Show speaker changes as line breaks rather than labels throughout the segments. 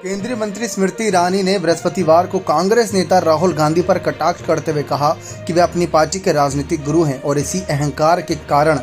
केंद्रीय मंत्री स्मृति ईरानी ने बृहस्पतिवार को कांग्रेस नेता राहुल गांधी पर कटाक्ष करते हुए कहा कि वे अपनी पार्टी के राजनीतिक गुरु हैं और इसी अहंकार के कारण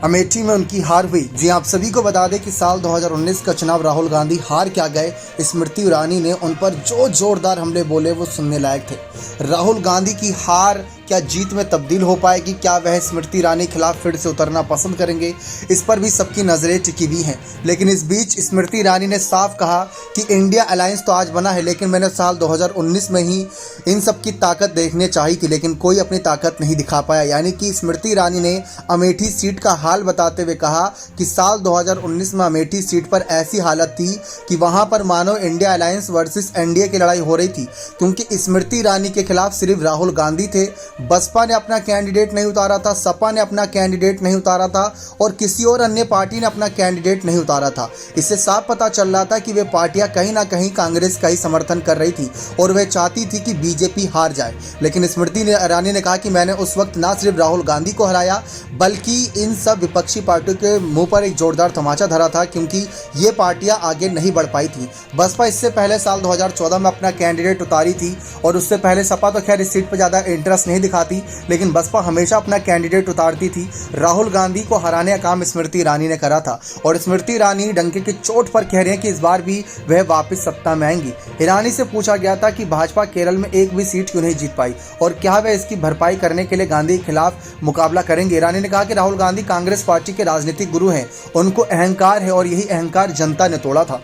अमेठी में उनकी हार हुई। जी आप सभी को बता दें कि साल 2019 का चुनाव राहुल गांधी हार क्या गए। स्मृति ईरानी ने उन पर जो जोरदार हमले बोले वो सुनने लायक थे। राहुल गांधी की हार क्या जीत में तब्दील हो पाएगी? क्या वह स्मृति ईरानी के खिलाफ फिर से उतरना पसंद करेंगे? इस पर भी सबकी नज़रें टिकी हुई हैं। लेकिन इस बीच स्मृति ईरानी ने साफ कहा कि इंडिया अलायंस तो आज बना है, लेकिन मैंने साल 2019 में ही इन सब की ताकत देखने चाहिए थी, लेकिन कोई अपनी ताकत नहीं दिखा पाया। यानी कि स्मृति ईरानी ने अमेठी सीट का हाल बताते हुए कहा कि साल 2019 में अमेठी सीट पर ऐसी हालत थी कि वहां पर मानो इंडिया अलायंस वर्सेस एनडीए की लड़ाई हो रही थी, क्योंकि स्मृति ईरानी के खिलाफ सिर्फ राहुल गांधी थे। बसपा ने अपना कैंडिडेट नहीं उतारा था, सपा ने अपना कैंडिडेट नहीं उतारा था और किसी और अन्य पार्टी ने अपना कैंडिडेट नहीं उतारा था। इससे साफ पता चल रहा था कि वे पार्टियां कहीं ना कहीं कांग्रेस का ही समर्थन कर रही थी और वे चाहती थी कि बीजेपी हार जाए। लेकिन स्मृति ईरानी ने कहा कि मैंने उस वक्त ना सिर्फ राहुल गांधी को हराया बल्कि इन सब विपक्षी पार्टियों के मुंह पर एक जोरदार तमाचा धरा था, क्योंकि ये पार्टियां आगे नहीं बढ़ पाई थी। बसपा इससे पहले साल 2014 में अपना कैंडिडेट उतारी थी और उससे पहले सपा तो खैर इस सीट पर ज़्यादा इंटरेस्ट नहीं दिखाती, लेकिन बसपा हमेशा अपना कैंडिडेट उतारती थी। राहुल गांधी को हराने का काम स्मृति ईरानी ने करा था और स्मृति ईरानी डंके की चोट पर कह रहे हैं कि इस बार भी वह वापस सत्ता में आएंगी। ईरानी से पूछा गया था कि भाजपा केरल में एक भी सीट क्यों नहीं जीत पाई और क्या वह इसकी भरपाई करने के लिए गांधी के खिलाफ मुकाबला करेंगे। ईरानी ने कहा कि राहुल गांधी कांग्रेस पार्टी के राजनीतिक गुरु हैं, उनको अहंकार है और यही अहंकार जनता ने तोड़ा था।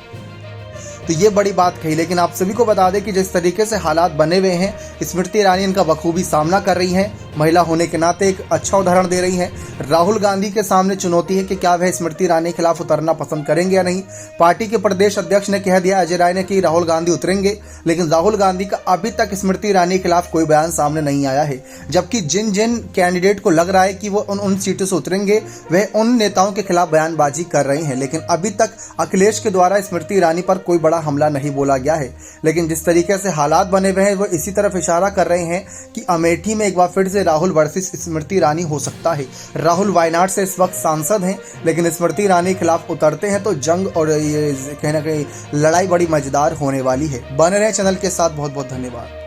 तो ये बड़ी बात कही। लेकिन आप सभी को बता दें कि जिस तरीके से हालात बने हुए हैं, स्मृति ईरानी इनका बखूबी सामना कर रही हैं। महिला होने के नाते एक अच्छा उदाहरण दे रही हैं। राहुल गांधी के सामने चुनौती है कि क्या वह स्मृति ईरानी के खिलाफ उतरना पसंद करेंगे या नहीं। पार्टी के प्रदेश अध्यक्ष ने कह दिया, अजय राय ने, कि राहुल गांधी उतरेंगे, लेकिन राहुल गांधी का अभी तक स्मृति ईरानी के खिलाफ कोई बयान सामने नहीं आया है। जबकि जिन जिन कैंडिडेट को लग रहा है कि वो उन सीटों से उतरेंगे, वह उन नेताओं के खिलाफ बयानबाजी कर रहे हैं, लेकिन अभी तक अखिलेश के द्वारा स्मृति ईरानी पर कोई बड़ा हमला नहीं बोला गया है। लेकिन जिस तरीके से हालात बने हुए हैं वो इसी तरफ इशारा कर रहे हैं कि अमेठी में एक बार फिर से राहुल वर्सेस स्मृति ईरानी हो सकता है। राहुल वायनाड से इस वक्त सांसद हैं, लेकिन स्मृति ईरानी के खिलाफ उतरते हैं तो जंग और ये कहीं ना कहीं लड़ाई बड़ी मजेदार होने वाली है। बने रहे चैनल के साथ। बहुत बहुत धन्यवाद।